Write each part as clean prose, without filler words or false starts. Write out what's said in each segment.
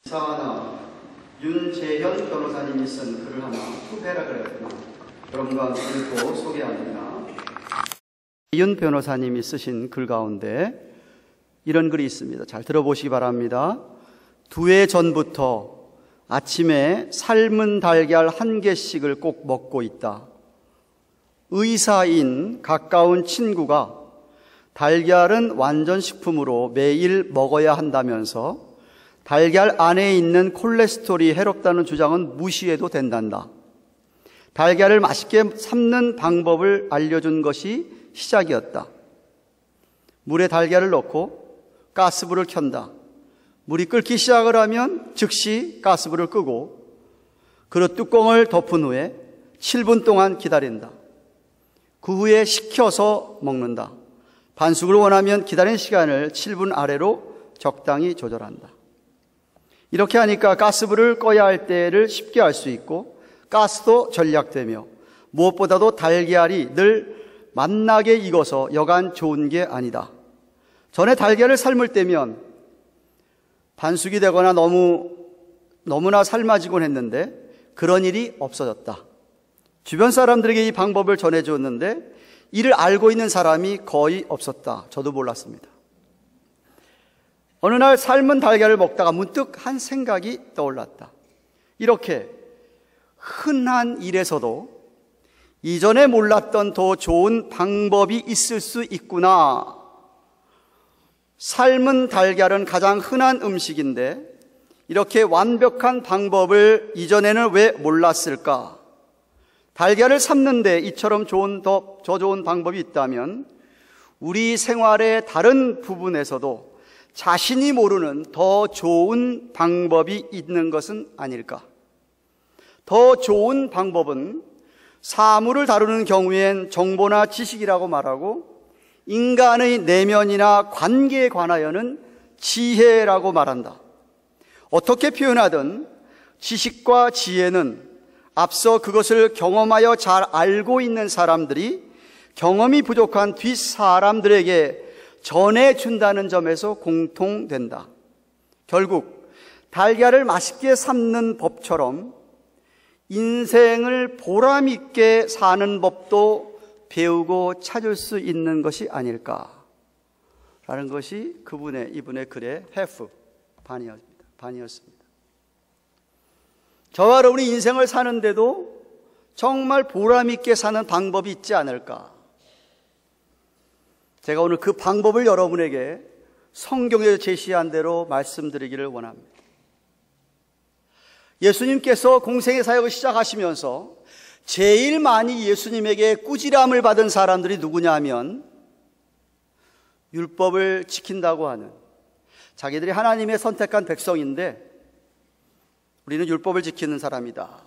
사하나 윤재현 변호사님이 쓴 글을 하나 후배라 그랬구나. 여러분과 함께 읽고 소개합니다. 윤 변호사님이 쓰신 글 가운데 이런 글이 있습니다. 잘 들어보시기 바랍니다. 2해 전부터 아침에 삶은 달걀 1개씩을 꼭 먹고 있다. 의사인 가까운 친구가 달걀은 완전 식품으로 매일 먹어야 한다면서 달걀 안에 있는 콜레스테롤이 해롭다는 주장은 무시해도 된단다. 달걀을 맛있게 삶는 방법을 알려준 것이 시작이었다. 물에 달걀을 넣고 가스불을 켠다. 물이 끓기 시작을 하면 즉시 가스불을 끄고 그릇 뚜껑을 덮은 후에 7분 동안 기다린다. 그 후에 식혀서 먹는다. 반숙을 원하면 기다린 시간을 7분 아래로 적당히 조절한다. 이렇게 하니까 가스불을 꺼야 할 때를 쉽게 알 수 있고 가스도 절약되며 무엇보다도 달걀이 늘 맛나게 익어서 여간 좋은 게 아니다. 전에 달걀을 삶을 때면 반숙이 되거나 너무나 삶아지곤 했는데 그런 일이 없어졌다. 주변 사람들에게 이 방법을 전해주었는데 이를 알고 있는 사람이 거의 없었다. 저도 몰랐습니다. 어느 날 삶은 달걀을 먹다가 문득 한 생각이 떠올랐다. 이렇게 흔한 일에서도 이전에 몰랐던 더 좋은 방법이 있을 수 있구나. 삶은 달걀은 가장 흔한 음식인데 이렇게 완벽한 방법을 이전에는 왜 몰랐을까? 달걀을 삶는데 이처럼 더 좋은 방법이 있다면 우리 생활의 다른 부분에서도 자신이 모르는 더 좋은 방법이 있는 것은 아닐까? 더 좋은 방법은 사물을 다루는 경우엔 정보나 지식이라고 말하고 인간의 내면이나 관계에 관하여는 지혜라고 말한다. 어떻게 표현하든 지식과 지혜는 앞서 그것을 경험하여 잘 알고 있는 사람들이 경험이 부족한 뒷사람들에게 전해준다는 점에서 공통된다. 결국 달걀을 맛있게 삶는 법처럼 인생을 보람있게 사는 법도 배우고 찾을 수 있는 것이 아닐까라는 것이 이분의 글의 반이었습니다. 저와 여러분이 인생을 사는데도 정말 보람있게 사는 방법이 있지 않을까? 제가 오늘 그 방법을 여러분에게 성경에서 제시한 대로 말씀드리기를 원합니다. 예수님께서 공생의 사역을 시작하시면서 제일 많이 예수님에게 꾸지람을 받은 사람들이 누구냐 하면 율법을 지킨다고 하는 자기들이 하나님의 선택한 백성인데 우리는 율법을 지키는 사람이다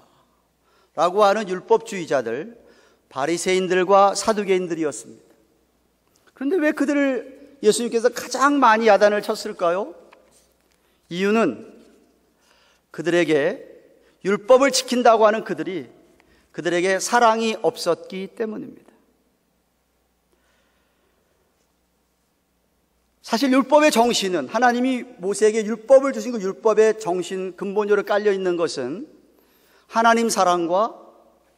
라고 하는 율법주의자들, 바리새인들과 사두개인들이었습니다. 그런데 왜 그들을 예수님께서 가장 많이 야단을 쳤을까요? 이유는 그들에게 율법을 지킨다고 하는 그들에게 사랑이 없었기 때문입니다. 사실 율법의 정신은 하나님이 모세에게 율법을 주신 그 율법의 정신 근본적으로 깔려 있는 것은 하나님 사랑과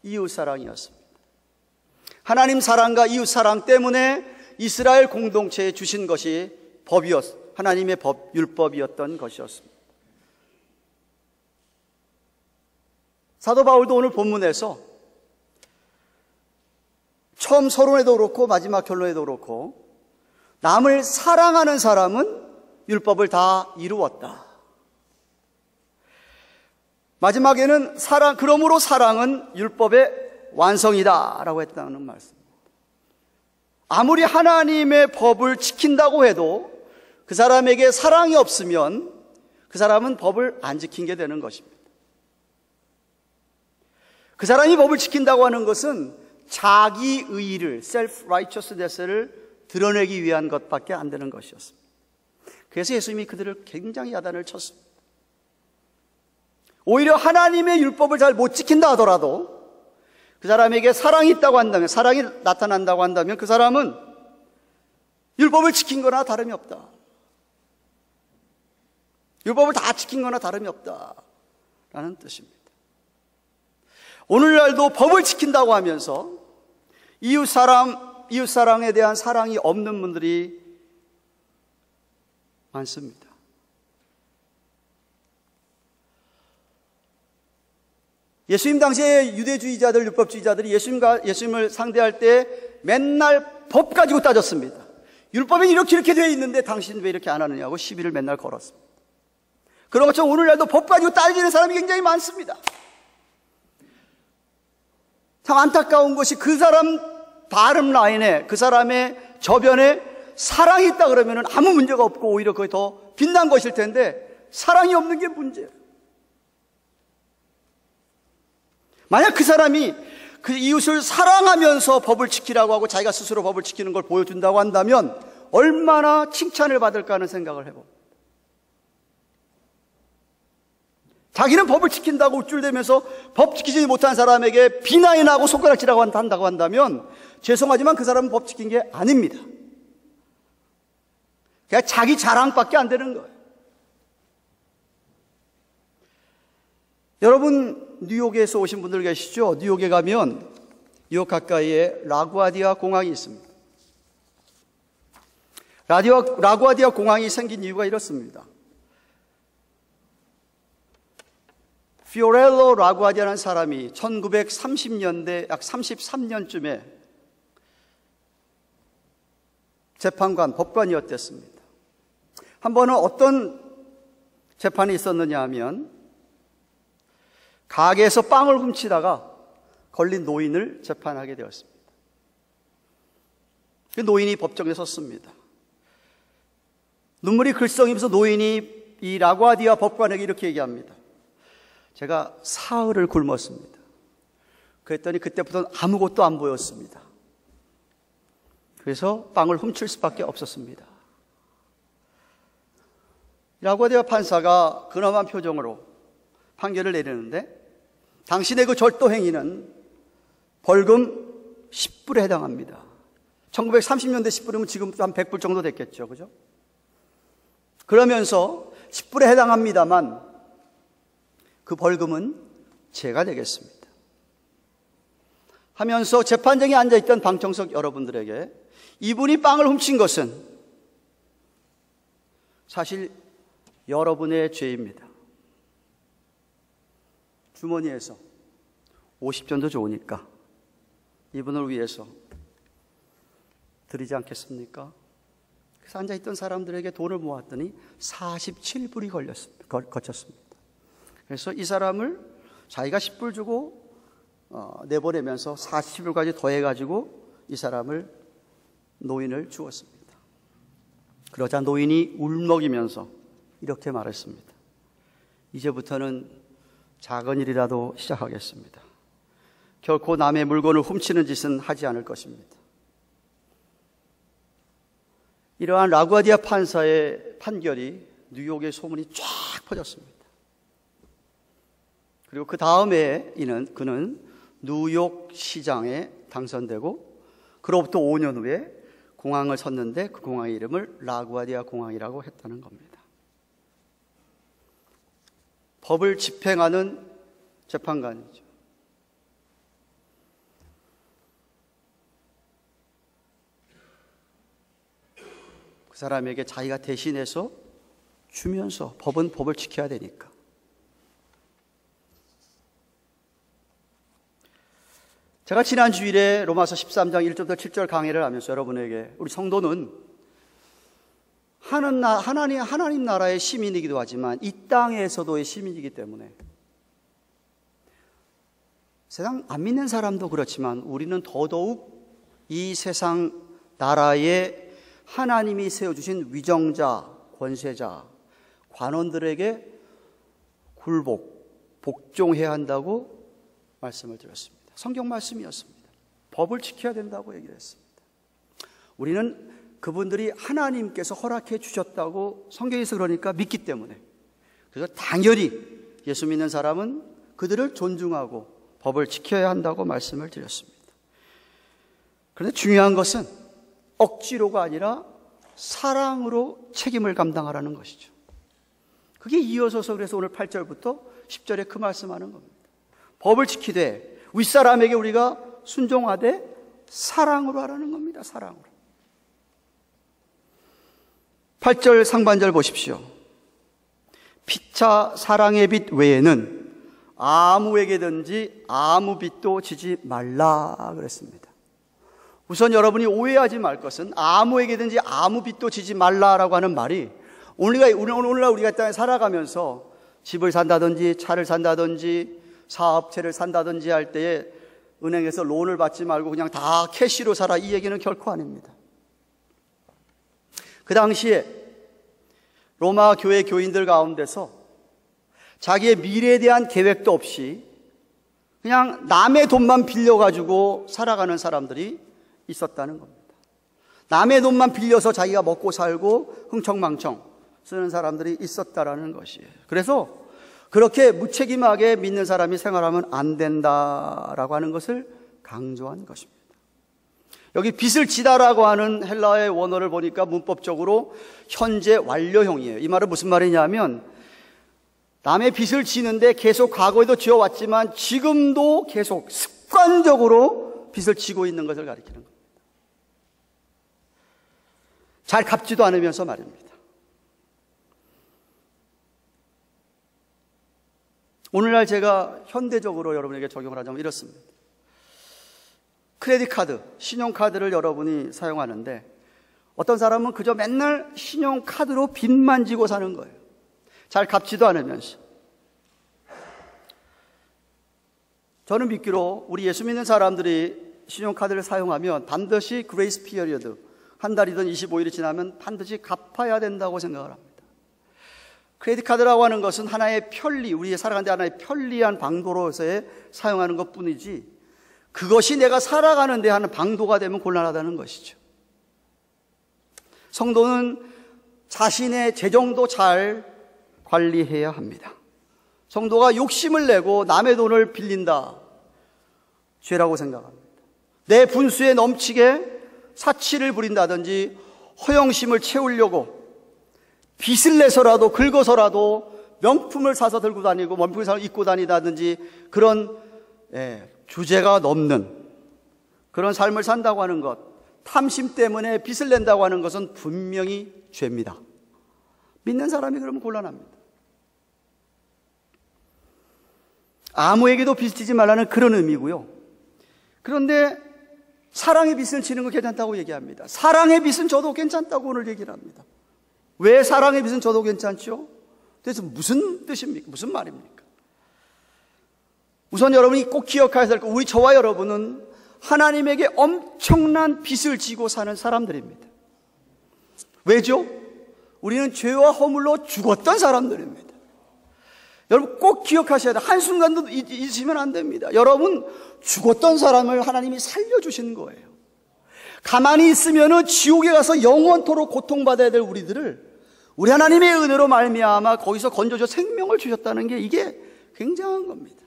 이웃 사랑이었습니다. 하나님 사랑과 이웃 사랑 때문에 이스라엘 공동체에 주신 것이 하나님의 율법이었던 것이었습니다. 사도 바울도 오늘 본문에서 처음 서론에도 그렇고 마지막 결론에도 그렇고 남을 사랑하는 사람은 율법을 다 이루었다. 마지막에는 그러므로 사랑은 율법의 완성이다 라고 했다는 말씀입니다. 아무리 하나님의 법을 지킨다고 해도 그 사람에게 사랑이 없으면 그 사람은 법을 안 지킨 게 되는 것입니다. 그 사람이 법을 지킨다고 하는 것은 자기 의의를, self-righteousness를 드러내기 위한 것밖에 안 되는 것이었습니다. 그래서 예수님이 그들을 굉장히 야단을 쳤습니다. 오히려 하나님의 율법을 잘 못 지킨다 하더라도 그 사람에게 사랑이 있다고 한다면, 사랑이 나타난다고 한다면 그 사람은 율법을 지킨 거나 다름이 없다. 율법을 다 지킨 거나 다름이 없다라는 뜻입니다. 오늘날도 법을 지킨다고 하면서 이웃사랑에 대한 사랑이 없는 분들이 많습니다. 예수님 당시에 유대주의자들, 율법주의자들이 예수님을 상대할 때 맨날 법 가지고 따졌습니다. 율법에 이렇게 되어 있는데 당신 왜 이렇게 안 하느냐고 시비를 맨날 걸었습니다. 그런 것처럼 오늘날도 법 가지고 따지는 사람이 굉장히 많습니다. 참 안타까운 것이 그 사람 발음 라인에, 그 사람의 저변에 사랑이 있다 그러면 아무 문제가 없고 오히려 그게 더 빛난 것일 텐데 사랑이 없는 게 문제예요. 만약 그 사람이 그 이웃을 사랑하면서 법을 지키라고 하고 자기가 스스로 법을 지키는 걸 보여준다고 한다면 얼마나 칭찬을 받을까 하는 생각을 해봅니다. 자기는 법을 지킨다고 우쭐대면서 법 지키지 못한 사람에게 비난이나고 손가락질하고 한다고 한다면 죄송하지만 그 사람은 법 지킨 게 아닙니다. 그냥 자기 자랑밖에 안 되는 거예요. 여러분 뉴욕에서 오신 분들 계시죠? 뉴욕에 가면 뉴욕 가까이에 라구아디아 공항이 있습니다. 라구아디아 공항이 생긴 이유가 이렇습니다. 피오렐로 라구아디아라는 사람이 1930년대 약 33년쯤에 재판관, 법관이었댔습니다. 한 번은 어떤 재판이 있었느냐 하면 가게에서 빵을 훔치다가 걸린 노인을 재판하게 되었습니다. 그 노인이 법정에 섰습니다. 눈물이 글썽이면서 노인이 이 라구아디아 법관에게 이렇게 얘기합니다. 제가 사흘을 굶었습니다. 그랬더니 그때부터는 아무것도 안 보였습니다. 그래서 빵을 훔칠 수밖에 없었습니다. 라구아디아 판사가 근엄한 표정으로 판결을 내리는데 당신의 그 절도 행위는 벌금 10불에 해당합니다. 1930년대 10불이면 지금 한 100불 정도 됐겠죠. 그죠? 그러면서 10불에 해당합니다만 그 벌금은 제가 내겠습니다. 하면서 재판장에 앉아있던 방청석 여러분들에게 이분이 빵을 훔친 것은 사실 여러분의 죄입니다. 주머니에서 50전도 좋으니까 이분을 위해서 드리지 않겠습니까? 그래서 앉아있던 사람들에게 돈을 모았더니 47불이 거쳤습니다. 그래서 이 사람을 자기가 10불 주고 내보내면서 40불까지 더해가지고 이 사람을 노인을 주었습니다. 그러자 노인이 울먹이면서 이렇게 말했습니다. 이제부터는 작은 일이라도 시작하겠습니다. 결코 남의 물건을 훔치는 짓은 하지 않을 것입니다. 이러한 라구아디아 판사의 판결이 뉴욕의 소문이 쫙 퍼졌습니다. 그리고 그 다음에 그는 뉴욕 시장에 당선되고 그로부터 5년 후에 공항을 섰는데 그 공항의 이름을 라구아디아 공항이라고 했다는 겁니다. 법을 집행하는 재판관이죠. 그 사람에게 자기가 대신해서 주면서 법은 법을 지켜야 되니까. 제가 지난 주일에 로마서 13장 1절부터 7절 강의를 하면서 여러분에게 우리 성도는 하나님 나라의 시민이기도 하지만 이 땅에서도의 시민이기 때문에 세상 안 믿는 사람도 그렇지만 우리는 더더욱 이 세상 나라에 하나님이 세워주신 위정자, 권세자, 관원들에게 복종해야 한다고 말씀을 드렸습니다. 성경 말씀이었습니다. 법을 지켜야 된다고 얘기를 했습니다. 우리는 그분들이 하나님께서 허락해 주셨다고 성경에서 그러니까 믿기 때문에 그래서 당연히 예수 믿는 사람은 그들을 존중하고 법을 지켜야 한다고 말씀을 드렸습니다. 그런데 중요한 것은 억지로가 아니라 사랑으로 책임을 감당하라는 것이죠. 그게 이어져서 그래서 오늘 8절부터 10절에 그 말씀하는 겁니다. 법을 지키되 윗사람에게 우리가 순종하되 사랑으로 하라는 겁니다. 사랑으로. 8절 상반절 보십시오. 피차 사랑의 빚 외에는 아무에게든지 아무 빚도 지지 말라 그랬습니다. 우선 여러분이 오해하지 말 것은 아무에게든지 아무 빚도 지지 말라라고 하는 말이 오늘날 우리가 땅에 살아가면서 집을 산다든지 차를 산다든지 사업체를 산다든지 할 때에 은행에서 론을 받지 말고 그냥 다 캐시로 살아, 이 얘기는 결코 아닙니다. 그 당시에 로마 교회 교인들 가운데서 자기의 미래에 대한 계획도 없이 그냥 남의 돈만 빌려가지고 살아가는 사람들이 있었다는 겁니다. 남의 돈만 빌려서 자기가 먹고 살고 흥청망청 쓰는 사람들이 있었다라는 것이에요. 그래서 그렇게 무책임하게 믿는 사람이 생활하면 안 된다라고 하는 것을 강조한 것입니다. 여기 빚을 지다라고 하는 헬라어의 원어를 보니까 문법적으로 현재 완료형이에요. 이 말은 무슨 말이냐면 남의 빚을 지는데 계속 과거에도 지어왔지만 지금도 계속 습관적으로 빚을 지고 있는 것을 가리키는 겁니다. 잘 갚지도 않으면서 말입니다. 오늘날 제가 현대적으로 여러분에게 적용을 하자면 이렇습니다. 크레딧 카드, 신용카드를 여러분이 사용하는데 어떤 사람은 그저 맨날 신용카드로 빚만 지고 사는 거예요. 잘 갚지도 않으면서. 저는 믿기로 우리 예수 믿는 사람들이 신용카드를 사용하면 반드시 그레이스 피리어드, 한 달이든 25일이 지나면 반드시 갚아야 된다고 생각을 합니다. 크레딧 카드라고 하는 것은 하나의 편리, 우리의 살아가는 데 하나의 편리한 방도로서의 사용하는 것뿐이지 그것이 내가 살아가는 데 하는 방도가 되면 곤란하다는 것이죠. 성도는 자신의 재정도 잘 관리해야 합니다. 성도가 욕심을 내고 남의 돈을 빌린다, 죄라고 생각합니다. 내 분수에 넘치게 사치를 부린다든지 허영심을 채우려고 빚을 내서라도 긁어서라도 명품을 사서 들고 다니고 명품을 사서 입고 다니다든지 그런 주제가 넘는 그런 삶을 산다고 하는 것, 탐심 때문에 빚을 낸다고 하는 것은 분명히 죄입니다. 믿는 사람이 그러면 곤란합니다. 아무에게도 빚 지지 말라는 그런 의미고요. 그런데 사랑의 빚을 지는 거 괜찮다고 얘기합니다. 사랑의 빚은 저도 괜찮다고 오늘 얘기를 합니다. 왜 사랑의 빚은 저도 괜찮죠? 그래서 무슨 뜻입니까? 무슨 말입니까? 우선 여러분이 꼭 기억하셔야 할 것, 우리 저와 여러분은 하나님에게 엄청난 빚을 지고 사는 사람들입니다. 왜죠? 우리는 죄와 허물로 죽었던 사람들입니다. 여러분 꼭 기억하셔야 돼요. 한순간도 잊으시면 안 됩니다. 여러분 죽었던 사람을 하나님이 살려주신 거예요. 가만히 있으면 지옥에 가서 영원토록 고통받아야 될 우리들을 우리 하나님의 은혜로 말미암아 거기서 건져줘 생명을 주셨다는 게 이게 굉장한 겁니다.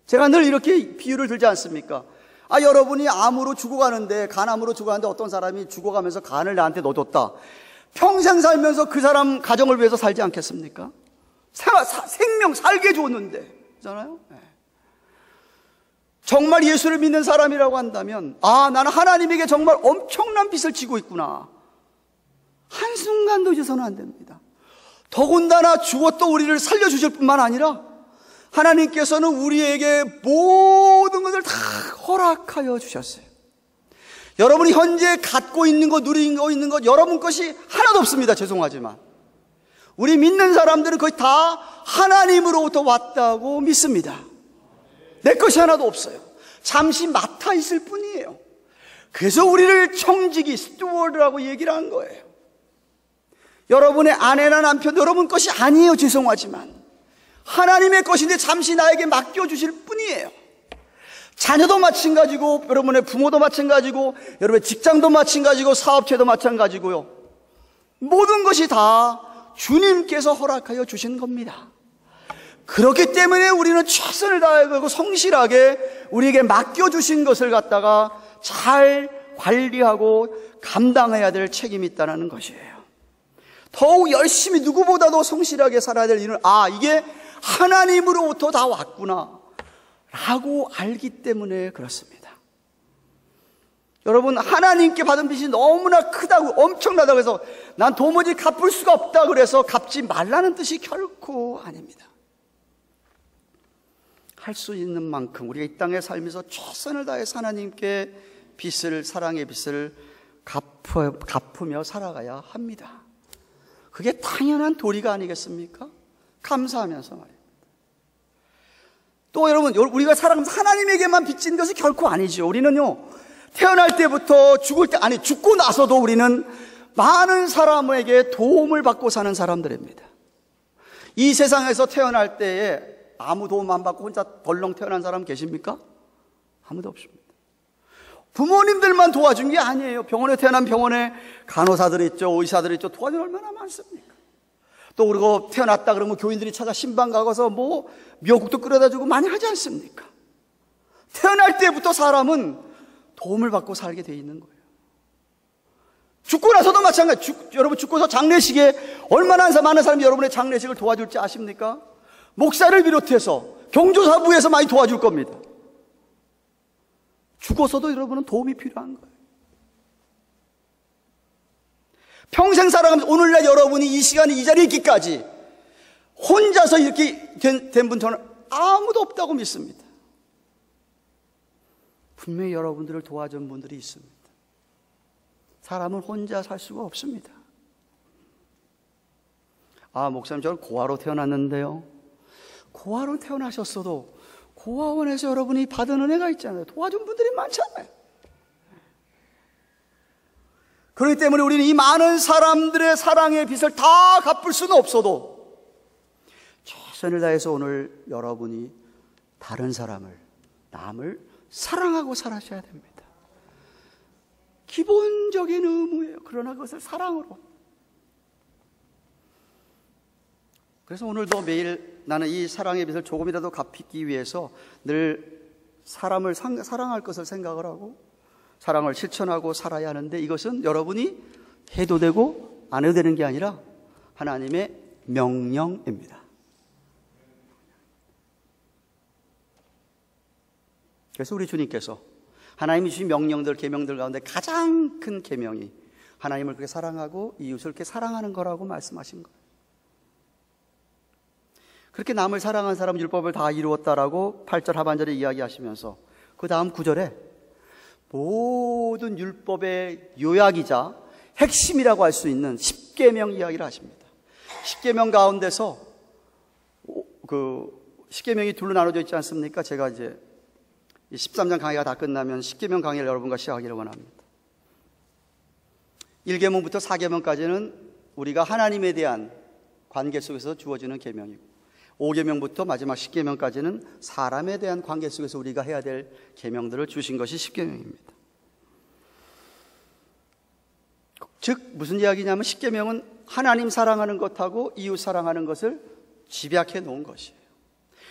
제가 늘 이렇게 비유를 들지 않습니까? 여러분이 암으로 죽어가는데, 간암으로 죽어가는데 어떤 사람이 죽어가면서 간을 나한테 넣어줬다. 평생 살면서 그 사람 가정을 위해서 살지 않겠습니까? 생명 살게 줬는데, 그렇잖아요? 네. 정말 예수를 믿는 사람이라고 한다면 나는 하나님에게 정말 엄청난 빚을 지고 있구나. 한순간도 잊어서는 안 됩니다. 더군다나 죽었던 우리를 살려주실 뿐만 아니라 하나님께서는 우리에게 모든 것을 다 허락하여 주셨어요. 여러분이 현재 갖고 있는 것, 누리고 있는 것, 여러분 것이 하나도 없습니다. 죄송하지만 우리 믿는 사람들은 거의 다 하나님으로부터 왔다고 믿습니다. 내 것이 하나도 없어요. 잠시 맡아 있을 뿐이에요. 그래서 우리를 청지기, 스튜어드라고 얘기를 한 거예요. 여러분의 아내나 남편, 여러분 것이 아니에요. 죄송하지만 하나님의 것인데 잠시 나에게 맡겨주실 뿐이에요. 자녀도 마찬가지고, 여러분의 부모도 마찬가지고, 여러분의 직장도 마찬가지고, 사업체도 마찬가지고요. 모든 것이 다 주님께서 허락하여 주신 겁니다. 그렇기 때문에 우리는 최선을 다하고 성실하게 우리에게 맡겨주신 것을 갖다가 잘 관리하고 감당해야 될 책임이 있다는 것이에요. 더욱 열심히 누구보다도 성실하게 살아야 될 이유는 이게 하나님으로부터 다 왔구나 라고 알기 때문에 그렇습니다. 여러분, 하나님께 받은 빚이 너무나 크다고, 엄청나다고 해서 난 도무지 갚을 수가 없다 그래서 갚지 말라는 뜻이 결코 아닙니다. 할 수 있는 만큼 우리가 이 땅에 살면서 최선을 다해서 하나님께 빚을, 사랑의 빚을 갚으며 살아가야 합니다. 그게 당연한 도리가 아니겠습니까? 감사하면서 말입니다. 또 여러분, 우리가 살아가면서 하나님에게만 빚진 것이 결코 아니죠. 우리는요, 태어날 때부터 죽고 나서도 우리는 많은 사람에게 도움을 받고 사는 사람들입니다. 이 세상에서 태어날 때에 아무 도움 안 받고 혼자 덜렁 태어난 사람 계십니까? 아무도 없습니다. 부모님들만 도와준 게 아니에요. 병원에 태어난 병원에 간호사들 있죠, 의사들 있죠. 도와준 얼마나 많습니까? 또 그리고 태어났다 그러면 교인들이 찾아 신방 가서 미역국도 끓여다 주고 많이 하지 않습니까? 태어날 때부터 사람은 도움을 받고 살게 돼 있는 거예요. 죽고 나서도 마찬가지. 여러분, 죽고서 장례식에 얼마나 많은 사람이 여러분의 장례식을 도와줄지 아십니까? 목사를 비롯해서 경조사부에서 많이 도와줄 겁니다. 죽어서도 여러분은 도움이 필요한 거예요. 평생 살아가면서 오늘날 여러분이 이 시간에 이 자리에 있기까지 혼자서 이렇게 된 분 저는 아무도 없다고 믿습니다. 분명히 여러분들을 도와준 분들이 있습니다. 사람은 혼자 살 수가 없습니다. 목사님, 저는 고아로 태어났는데요. 고아로 태어나셨어도 고아원에서 여러분이 받은 은혜가 있잖아요. 도와준 분들이 많잖아요. 그렇기 때문에 우리는 이 많은 사람들의 사랑의 빚을 다 갚을 수는 없어도 최선을 다해서 오늘 여러분이 다른 사람을, 남을 사랑하고 살아셔야 됩니다. 기본적인 의무예요. 그러나 그것을 사랑으로. 그래서 오늘도 매일 나는 이 사랑의 빚을 조금이라도 갚기 위해서 늘 사람을 사랑할 것을 생각을 하고 사랑을 실천하고 살아야 하는데, 이것은 여러분이 해도 되고 안 해도 되는 게 아니라 하나님의 명령입니다. 그래서 우리 주님께서 하나님이 주신 명령들, 계명들 가운데 가장 큰 계명이 하나님을 그렇게 사랑하고 이웃을 그렇게 사랑하는 거라고 말씀하신 거예요. 그렇게 남을 사랑한 사람은 율법을 다 이루었다라고 8절 하반절에 이야기하시면서 그 다음 9절에 모든 율법의 요약이자 핵심이라고 할 수 있는 10계명 이야기를 하십니다. 10계명 가운데서 그 10계명이 둘로 나눠져 있지 않습니까? 제가 이제 13장 강의가 다 끝나면 10계명 강의를 여러분과 시작하기를 원합니다. 1계명부터 4계명까지는 우리가 하나님에 대한 관계 속에서 주어지는 계명이고, 5계명부터 마지막 10계명까지는 사람에 대한 관계 속에서 우리가 해야 될 계명들을 주신 것이 10계명입니다. 즉 무슨 이야기냐면 10계명은 하나님 사랑하는 것하고 이웃 사랑하는 것을 집약해 놓은 것이에요.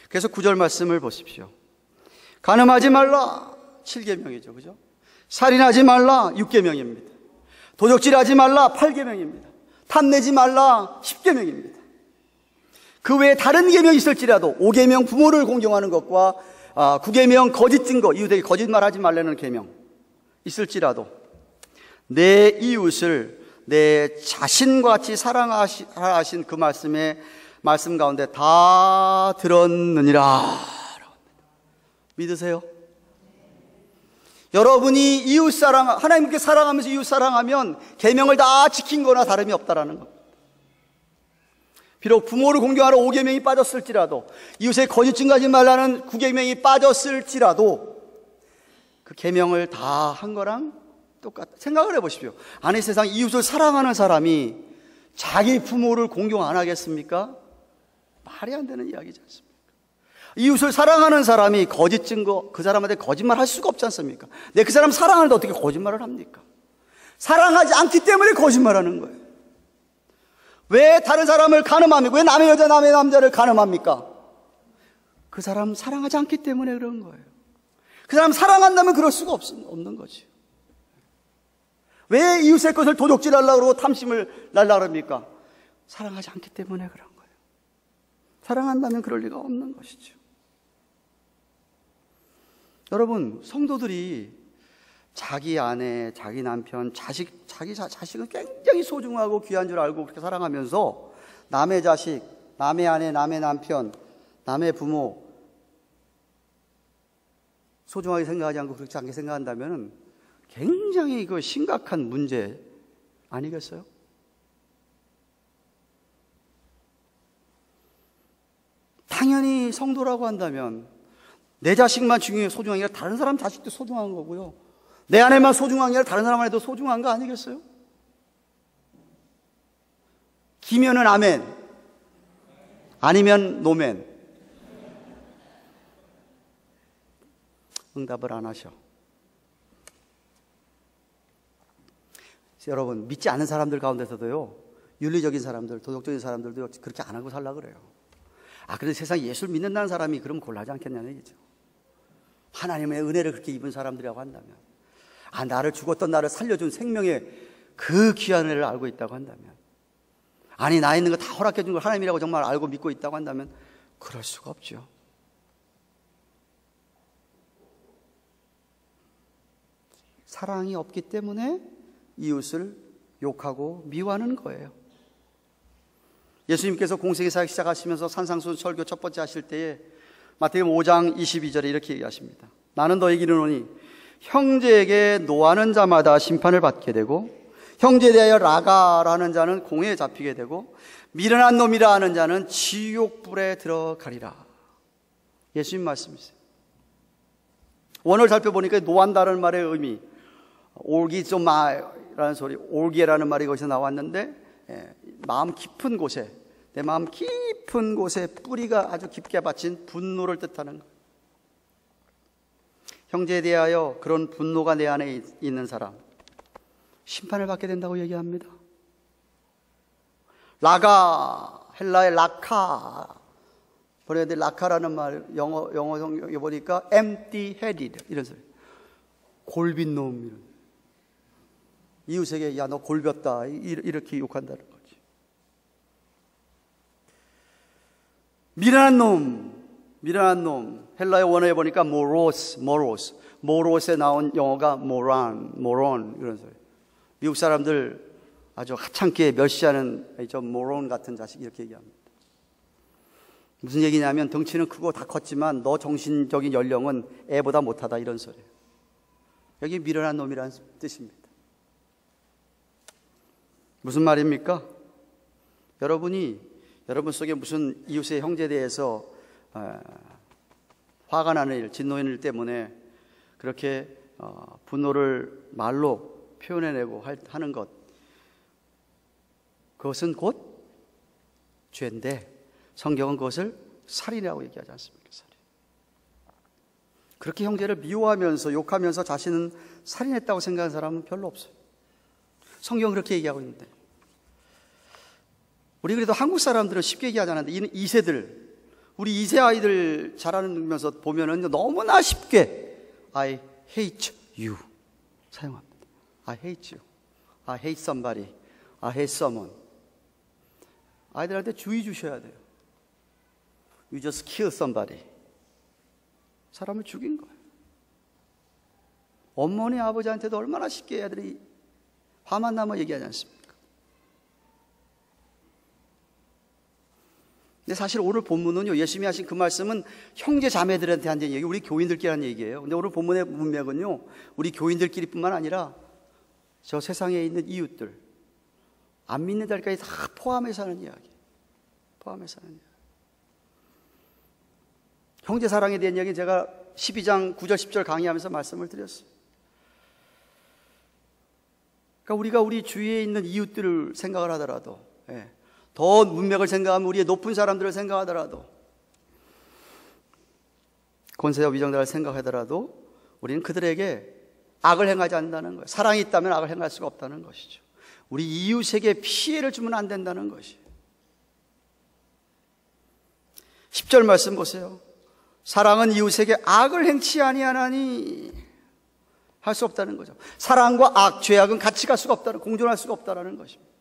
그래서 9절 말씀을 보십시오. 간음하지 말라 7계명이죠, 그죠? 살인하지 말라 6계명입니다. 도적질하지 말라 8계명입니다. 탐내지 말라 10계명입니다. 그 외에 다른 계명이 있을지라도 5계명 부모를 공경하는 것과 9계명 거짓 증거, 이웃에게 거짓말하지 말라는 계명 있을지라도 내 이웃을 내 자신과 같이 사랑하신 그 말씀 가운데 다 들었느니라. 믿으세요? 여러분이 이웃 하나님께 사랑하면서 이웃 사랑하면 계명을 다 지킨 거나 다름이 없다라는 겁니다. 비록 부모를 공경하러 5계명이 빠졌을지라도, 이웃의 거짓 증거하지 말라는 9계명이 빠졌을지라도 그 계명을 다 한 거랑 똑같다. 생각을 해보십시오. 아니, 세상 이웃을 사랑하는 사람이 자기 부모를 공경 안 하겠습니까? 말이 안 되는 이야기지 않습니까? 이웃을 사랑하는 사람이 거짓 증거, 그 사람한테 거짓말 할 수가 없지 않습니까? 내 그 사람 사랑하는데 어떻게 거짓말을 합니까? 사랑하지 않기 때문에 거짓말하는 거예요. 왜 다른 사람을 간음합니까? 왜 남의 여자, 남의 남자를 간음합니까? 그 사람 사랑하지 않기 때문에 그런 거예요. 그 사람 사랑한다면 그럴 수가 없는 거지. 왜 이웃의 것을 도둑질하려고 그러고 탐심을 날라 그럽니까? 사랑하지 않기 때문에 그런 거예요. 사랑한다면 그럴 리가 없는 것이죠. 여러분, 성도들이 자기 아내, 자기 남편, 자식은 굉장히 소중하고 귀한 줄 알고 그렇게 사랑하면서 남의 자식, 남의 아내, 남의 남편, 남의 부모 소중하게 생각하지 않고 그렇지 않게 생각한다면 굉장히 그 심각한 문제 아니겠어요? 당연히 성도라고 한다면 내 자식만 중요해 소중한 게 아니라 다른 사람 자식도 소중한 거고요. 내 아내만 소중한 게 아니라 다른 사람 아내도 소중한 거 아니겠어요? 기면은 아멘, 아니면 노멘. 응답을 안 하셔. 여러분, 믿지 않는 사람들 가운데서도요, 윤리적인 사람들, 도덕적인 사람들도 그렇게 안 하고 살라 그래요. 그런데 세상에 예수를 믿는다는 사람이 그럼 곤란하지 않겠냐는 얘기죠. 하나님의 은혜를 그렇게 입은 사람들이라고 한다면, 나를 죽었던 나를 살려준 생명의 그 귀한 은혜를 알고 있다고 한다면, 나 있는 거 다 허락해 준 걸 하나님이라고 정말 알고 믿고 있다고 한다면 그럴 수가 없죠. 사랑이 없기 때문에 이웃을 욕하고 미워하는 거예요. 예수님께서 공생의 사역 시작하시면서 산상수훈 설교 첫 번째 하실 때에 마태복음 5장 22절에 이렇게 얘기하십니다. 나는 너에게 이르노니 형제에게 노하는 자마다 심판을 받게 되고 형제에 대하여 라가라는 자는 공회에 잡히게 되고 미련한 놈이라 하는 자는 지옥불에 들어가리라. 예수님 말씀이세요. 원어를 살펴보니까 노한다는 말의 의미, 올기조마라는 소리, 올기라는 말이 거기서 나왔는데, 마음 깊은 곳에, 내 마음 깊은 곳에 뿌리가 아주 깊게 받친 분노를 뜻하는 거예요. 형제에 대하여 그런 분노가 내 안에 있는 사람, 심판을 받게 된다고 얘기합니다. 라가, 헬라의 라카, 번역돼 라카라는 말, 영어 성경에 보니까 empty-headed 이런 소리, 골빈 놈, 이런. 이웃에게 야 너 골볐다 이렇게 욕한다는 거지. 미련한 놈, 헬라의 원어에 보니까 모로스에 나온 영어가 모론 이런 소리. 미국 사람들 아주 하찮게 멸시하는 저 모론 같은 자식 이렇게 얘기합니다. 무슨 얘기냐면 덩치는 크고 다 컸지만 너 정신적인 연령은 애보다 못하다 이런 소리예요. 여기 미련한 놈이라는 뜻입니다. 무슨 말입니까? 여러분 속에 무슨 이웃의 형제에 대해서 화가 나는 일, 진노하는 일 때문에 그렇게 분노를 말로 표현해내고 하는 것, 그것은 곧 죄인데 성경은 그것을 살인이라고 얘기하지 않습니까? 살인. 그렇게 형제를 미워하면서 욕하면서 자신은 살인했다고 생각하는 사람은 별로 없어요. 성경은 그렇게 얘기하고 있는데, 우리 그래도 한국 사람들은 쉽게 얘기하지 않는데 이 2세들, 우리 2세 아이들 자라면서 보면은 너무나 쉽게 I hate you 사용합니다. I hate you, I hate somebody, I hate someone. 아이들한테 주의 주셔야 돼요. You just kill somebody. 사람을 죽인 거예요. 어머니 아버지한테도 얼마나 쉽게 애들이 화만 나면 얘기하지 않습니까? 근데 사실 오늘 본문은요, 예수님이 하신 그 말씀은 형제 자매들한테 한 얘기, 우리 교인들끼리 한 얘기예요. 근데 오늘 본문의 문맥은요, 우리 교인들끼리 뿐만 아니라 저 세상에 있는 이웃들, 안 믿는 자들까지 다 포함해서 하는 이야기. 포함해서 하는 이야기. 형제 사랑에 대한 이야기는 제가 12장 9절 10절 강의하면서 말씀을 드렸어요. 그러니까 우리가 우리 주위에 있는 이웃들을 생각을 하더라도, 더 문맥을 생각하면 우리의 높은 사람들을 생각하더라도, 권세와 위정자를 생각하더라도 우리는 그들에게 악을 행하지 않는다는 거예요. 사랑이 있다면 악을 행할 수가 없다는 것이죠. 우리 이웃에게 피해를 주면 안 된다는 것이에요. 10절 말씀 보세요. 사랑은 이웃에게 악을 행치 아니하나니 할 수 없다는 거죠. 사랑과 악, 죄악은 같이 갈 수가 없다는, 공존할 수가 없다는 것입니다.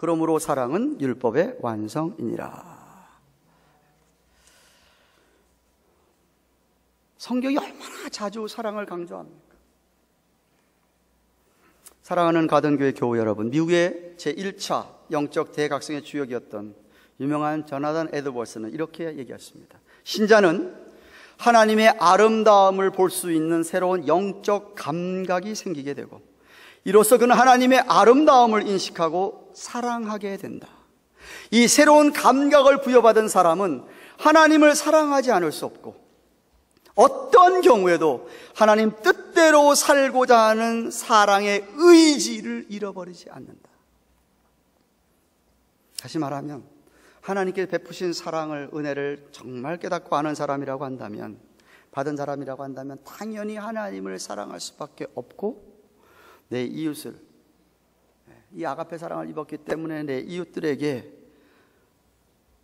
그러므로 사랑은 율법의 완성이니라. 성경이 얼마나 자주 사랑을 강조합니까? 사랑하는 가든교회 교우 여러분, 미국의 제1차 영적 대각성의 주역이었던 유명한 조나단 에드워스는 이렇게 얘기했습니다. 신자는 하나님의 아름다움을 볼 수 있는 새로운 영적 감각이 생기게 되고, 이로써 그는 하나님의 아름다움을 인식하고 사랑하게 된다. 이 새로운 감각을 부여받은 사람은 하나님을 사랑하지 않을 수 없고, 어떤 경우에도 하나님 뜻대로 살고자 하는 사랑의 의지를 잃어버리지 않는다. 다시 말하면 하나님께 베푸신 사랑을, 은혜를 정말 깨닫고 아는 사람이라고 한다면, 받은 사람이라고 한다면 당연히 하나님을 사랑할 수밖에 없고, 내 이웃을, 이 아가페 사랑을 입었기 때문에 내 이웃들에게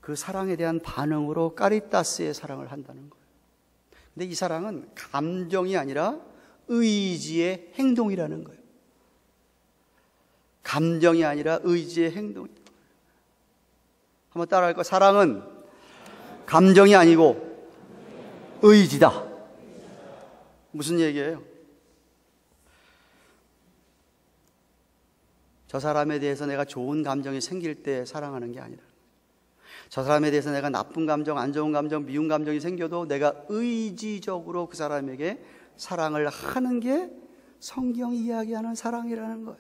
그 사랑에 대한 반응으로 까리따스의 사랑을 한다는 거예요. 근데 이 사랑은 감정이 아니라 의지의 행동이라는 거예요. 감정이 아니라 의지의 행동이다. 한번 따라할까요? 사랑은 감정이 아니고 의지다. 무슨 얘기예요? 저 사람에 대해서 내가 좋은 감정이 생길 때 사랑하는 게 아니라, 저 사람에 대해서 내가 나쁜 감정, 안 좋은 감정, 미운 감정이 생겨도 내가 의지적으로 그 사람에게 사랑을 하는 게 성경이 이야기하는 사랑이라는 거예요.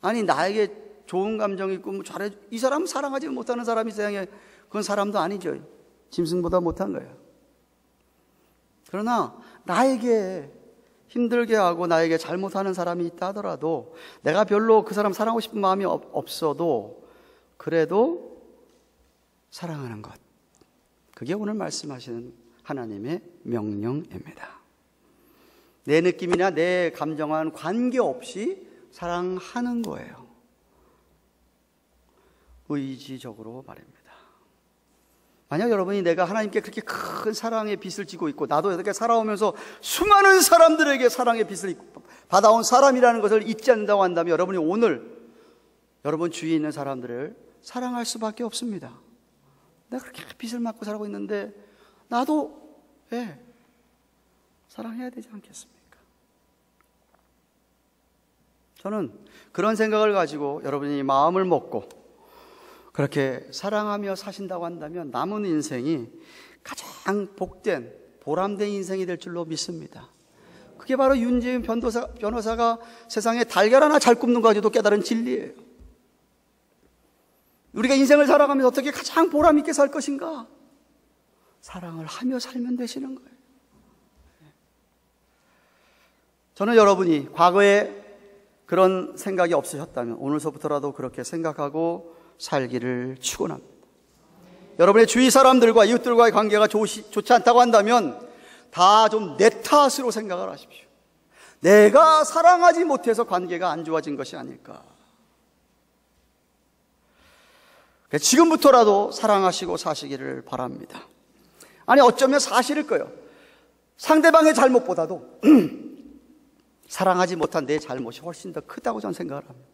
아니, 나에게 좋은 감정이 있고 뭐 잘해, 이 사람 사랑하지 못하는 사람이 세상에, 그건 사람도 아니죠. 짐승보다 못한 거예요. 그러나 나에게 힘들게 하고 나에게 잘못하는 사람이 있다 하더라도, 내가 별로 그 사람 사랑하고 싶은 마음이 없어도 그래도 사랑하는 것, 그게 오늘 말씀하시는 하나님의 명령입니다. 내 느낌이나 내 감정과는 관계없이 사랑하는 거예요. 의지적으로 말입니다. 만약 여러분이 내가 하나님께 그렇게 큰 사랑의 빚을 지고 있고, 나도 이렇게 살아오면서 수많은 사람들에게 사랑의 빚을 받아온 사람이라는 것을 잊지 않는다고 한다면, 여러분이 오늘 여러분 주위에 있는 사람들을 사랑할 수밖에 없습니다. 내가 그렇게 빚을 맞고 살고 있는데 나도 사랑해야 되지 않겠습니까? 저는 그런 생각을 가지고 여러분이 마음을 먹고 그렇게 사랑하며 사신다고 한다면 남은 인생이 가장 복된, 보람된 인생이 될 줄로 믿습니다. 그게 바로 윤재윤 변호사가 세상에 달걀 하나 잘 굽는 거 가지고도 깨달은 진리예요. 우리가 인생을 살아가면서 어떻게 가장 보람 있게 살 것인가? 사랑을 하며 살면 되시는 거예요. 저는 여러분이 과거에 그런 생각이 없으셨다면 오늘서부터라도 그렇게 생각하고 살기를 축원합니다. 여러분의 주위 사람들과 이웃들과의 관계가 좋지 않다고 한다면 다 좀 내 탓으로 생각을 하십시오. 내가 사랑하지 못해서 관계가 안 좋아진 것이 아닐까. 지금부터라도 사랑하시고 사시기를 바랍니다. 아니, 어쩌면 사실일 거예요. 상대방의 잘못보다도 사랑하지 못한 내 잘못이 훨씬 더 크다고 저는 생각을 합니다.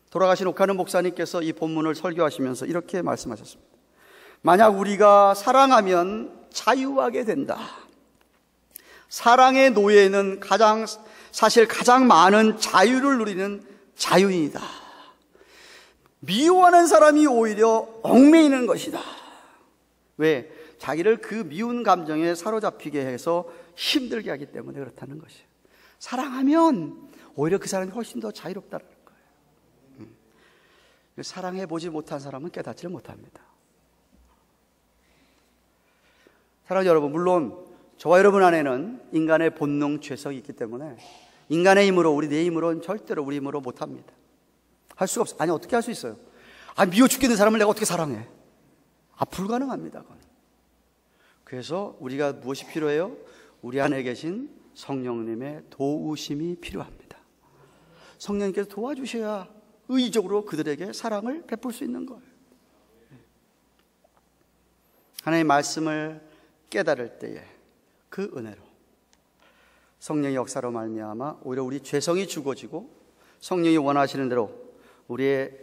돌아가신 옥하는 목사님께서 이 본문을 설교하시면서 이렇게 말씀하셨습니다. 만약 우리가 사랑하면 자유하게 된다. 사랑의 노예는 사실 가장 많은 자유를 누리는 자유인이다. 미워하는 사람이 오히려 얽매이는 것이다. 왜? 자기를 그 미운 감정에 사로잡히게 해서 힘들게 하기 때문에 그렇다는 것이에요. 사랑하면 오히려 그 사람이 훨씬 더 자유롭다는 거예요. 사랑해보지 못한 사람은 깨닫지를 못합니다. 사랑하는 여러분, 물론 저와 여러분 안에는 인간의 본능 죄성이 있기 때문에 인간의 힘으로, 내 힘으로는 절대로 우리 힘으로 못합니다. 할 수가 없어요. 아니, 어떻게 할 수 있어요? 미워 죽겠는 사람을 내가 어떻게 사랑해? 불가능합니다. 그건. 그래서 우리가 무엇이 필요해요? 우리 안에 계신 성령님의 도우심이 필요합니다. 성령님께서 도와주셔야 의적으로 그들에게 사랑을 베풀 수 있는 거예요. 하나님의 말씀을 깨달을 때에 그 은혜로 성령의 역사로 말미암아 오히려 우리 죄성이 죽어지고 성령이 원하시는 대로 우리의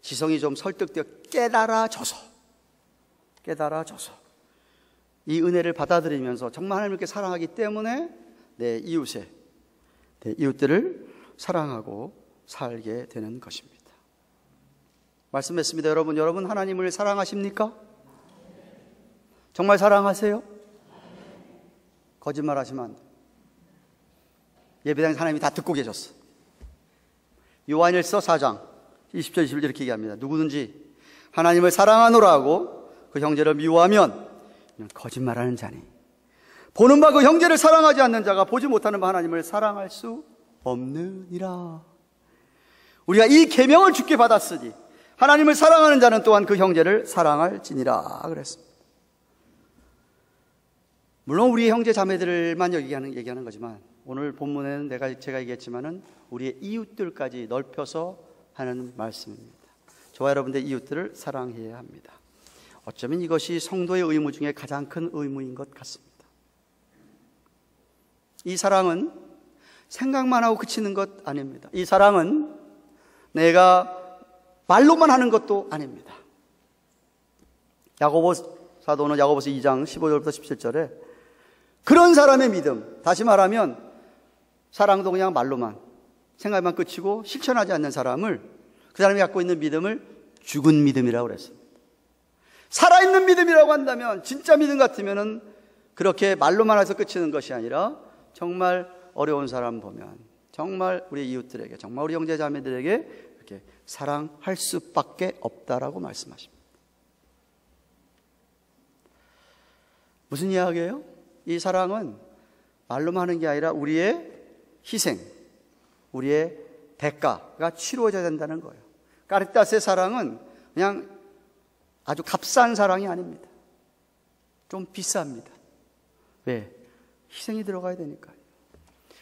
지성이 좀 설득되어 깨달아져서 이 은혜를 받아들이면서 정말 하나님께 사랑하기 때문에 내 이웃들을 사랑하고 살게 되는 것입니다. 말씀했습니다. 여러분 하나님을 사랑하십니까? 정말 사랑하세요? 거짓말하시면 안 돼요. 예배당에서 하나님이 다 듣고 계셨어. 요한일서 4장 20절 21절 이렇게 얘기합니다. 누구든지 하나님을 사랑하노라 하고 그 형제를 미워하면 거짓말하는 자니 보는 바 그 형제를 사랑하지 않는 자가 보지 못하는 바 하나님을 사랑할 수 없느니라. 우리가 이 계명을 주께 받았으니 하나님을 사랑하는 자는 또한 그 형제를 사랑할지니라 그랬습니다. 물론 우리 형제 자매들만 얘기하는 거지만 오늘 본문에는 제가 얘기했지만은 우리의 이웃들까지 넓혀서 하는 말씀입니다. 저와 여러분들 이웃들을 사랑해야 합니다. 어쩌면 이것이 성도의 의무 중에 가장 큰 의무인 것 같습니다. 이 사랑은 생각만 하고 그치는 것 아닙니다. 이 사랑은 내가 말로만 하는 것도 아닙니다. 사도는 야고보서 2장 15절부터 17절에 그런 사람의 믿음, 다시 말하면 사랑도 그냥 말로만 생각만 그치고 실천하지 않는 사람을, 그 사람이 갖고 있는 믿음을 죽은 믿음이라고 그랬습니다. 살아있는 믿음이라고 한다면, 진짜 믿음 같으면은 그렇게 말로만 해서 그치는 것이 아니라 정말 어려운 사람 보면 정말 우리 이웃들에게, 정말 우리 형제 자매들에게 이렇게 사랑할 수밖에 없다라고 말씀하십니다. 무슨 이야기예요? 이 사랑은 말로만 하는 게 아니라 우리의 희생, 우리의 대가가 치루어져야 된다는 거예요. 까리타스의 사랑은 그냥 아주 값싼 사랑이 아닙니다. 좀 비쌉니다. 왜? 희생이 들어가야 되니까요.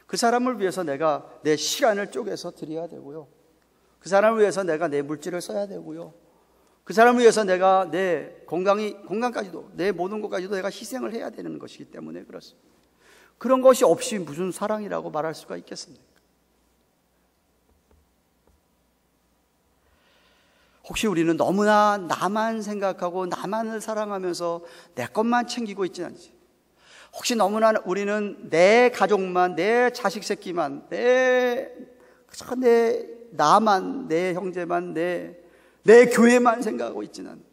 그 사람을 위해서 내가 내 시간을 쪼개서 드려야 되고요. 그 사람을 위해서 내가 내 물질을 써야 되고요. 그 사람을 위해서 내가 내 건강까지도, 내 모든 것까지도 내가 희생을 해야 되는 것이기 때문에 그렇습니다. 그런 것이 없이 무슨 사랑이라고 말할 수가 있겠습니까? 혹시 우리는 너무나 나만 생각하고 나만을 사랑하면서 내 것만 챙기고 있지 않지? 혹시 너무나 우리는 내 가족만, 내 자식 새끼만, 나만, 내 형제만, 내 교회만 생각하고 있지는 않지?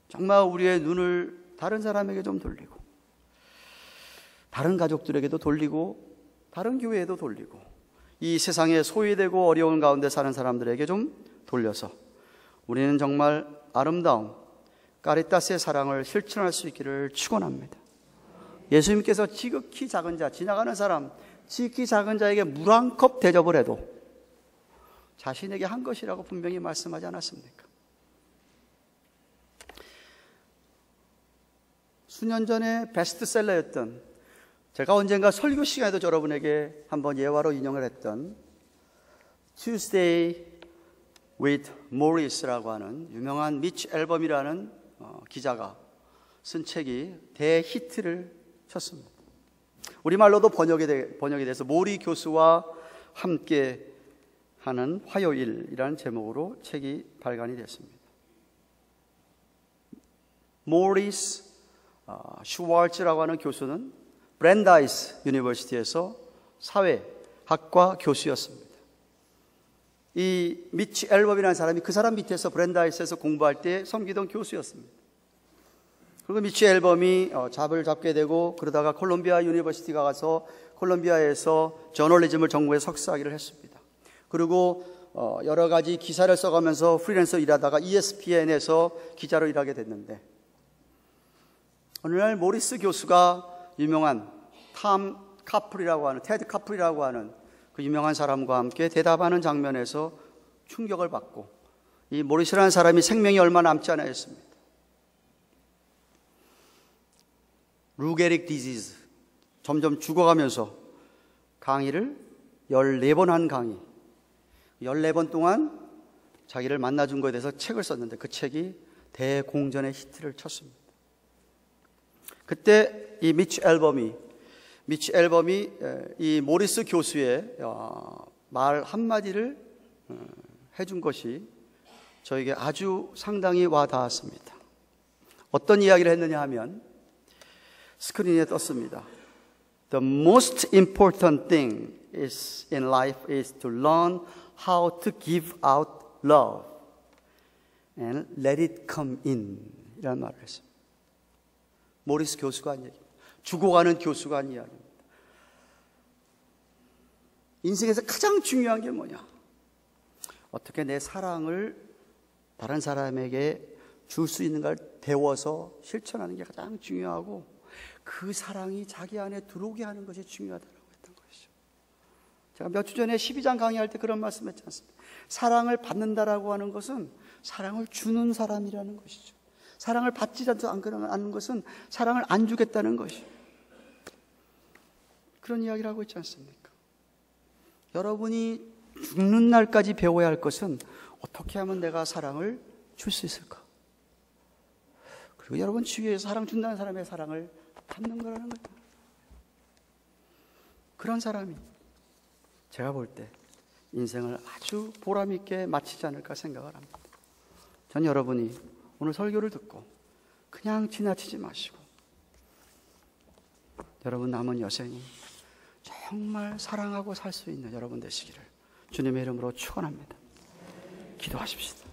정말 우리의 눈을 다른 사람에게 좀 돌리고, 다른 가족들에게도 돌리고, 다른 교회에도 돌리고, 이 세상에 소외되고 어려운 가운데 사는 사람들에게 좀 돌려서 우리는 정말 아름다운 까리타스의 사랑을 실천할 수 있기를 축원합니다. 예수님께서 지극히 작은 자, 지나가는 사람, 지극히 작은 자에게 물 한 컵 대접을 해도 자신에게 한 것이라고 분명히 말씀하지 않았습니까? 수년 전에 베스트셀러였던, 제가 언젠가 설교 시간에도 여러분에게 한번 예화로 인용을 했던 Tuesday with Morris라고 하는 유명한 미치 앨범이라는 기자가 쓴 책이 대히트를 쳤습니다. 우리말로도 번역이 돼서 모리 교수와 함께 하는 화요일이라는 제목으로 책이 발간이 됐습니다. 모리스 슈왈츠라고 하는 교수는 브랜다이스 유니버시티에서 사회학과 교수였습니다. 이 미치 앨범이라는 사람이 그 사람 밑에서 브랜다이스에서 공부할 때 섬기던 교수였습니다. 그리고 미치 앨범이 잡을 잡게 되고 그러다가 콜롬비아 유니버시티가 가서 콜롬비아에서 저널리즘을 전공해 석사학위를 했습니다. 그리고 여러 가지 기사를 써가면서 프리랜서 일하다가 ESPN에서 기자로 일하게 됐는데, 어느 날 모리스 교수가 유명한 테드 카플이라고 하는 그 유명한 사람과 함께 대답하는 장면에서 충격을 받고, 이 모리스라는 사람이 생명이 얼마 남지 않아 있습니다. 루게릭 디지즈, 점점 죽어가면서 강의를 14번 한 강의, 14번 동안 자기를 만나준 것에 대해서 책을 썼는데 그 책이 대공전의 히트를 쳤습니다. 그때 이 미치 앨범이 미치 앨범이 이 모리스 교수의 말 한마디를 해준 것이 저에게 아주 상당히 와닿았습니다. 어떤 이야기를 했느냐 하면 스크린에 떴습니다. The most important thing is in life is to learn how to give out love and let it come in 이라는 말을 했습니다. 모리스 교수가 한 얘기입니다. 죽어가는 교수가 한 이야기입니다. 인생에서 가장 중요한 게 뭐냐? 어떻게 내 사랑을 다른 사람에게 줄 수 있는가를 배워서 실천하는 게 가장 중요하고 그 사랑이 자기 안에 들어오게 하는 것이 중요하다고 했던 것이죠. 제가 몇 주 전에 12장 강의할 때 그런 말씀했지 않습니까? 사랑을 받는다라고 하는 것은 사랑을 주는 사람이라는 것이죠. 사랑을 받지 않는 것은 사랑을 안 주겠다는 것이죠. 그런 이야기를 하고 있지 않습니까? 여러분이 죽는 날까지 배워야 할 것은 어떻게 하면 내가 사랑을 줄 수 있을까? 그리고 여러분 주위에서 사랑 준다는 사람의 사랑을 받는 거라는 거예요. 그런 사람이 제가 볼 때 인생을 아주 보람 있게 마치지 않을까 생각을 합니다. 전 여러분이 오늘 설교를 듣고 그냥 지나치지 마시고 여러분 남은 여생이 정말 사랑하고 살 수 있는 여러분 되시기를 주님의 이름으로 축원합니다. 기도하십시다.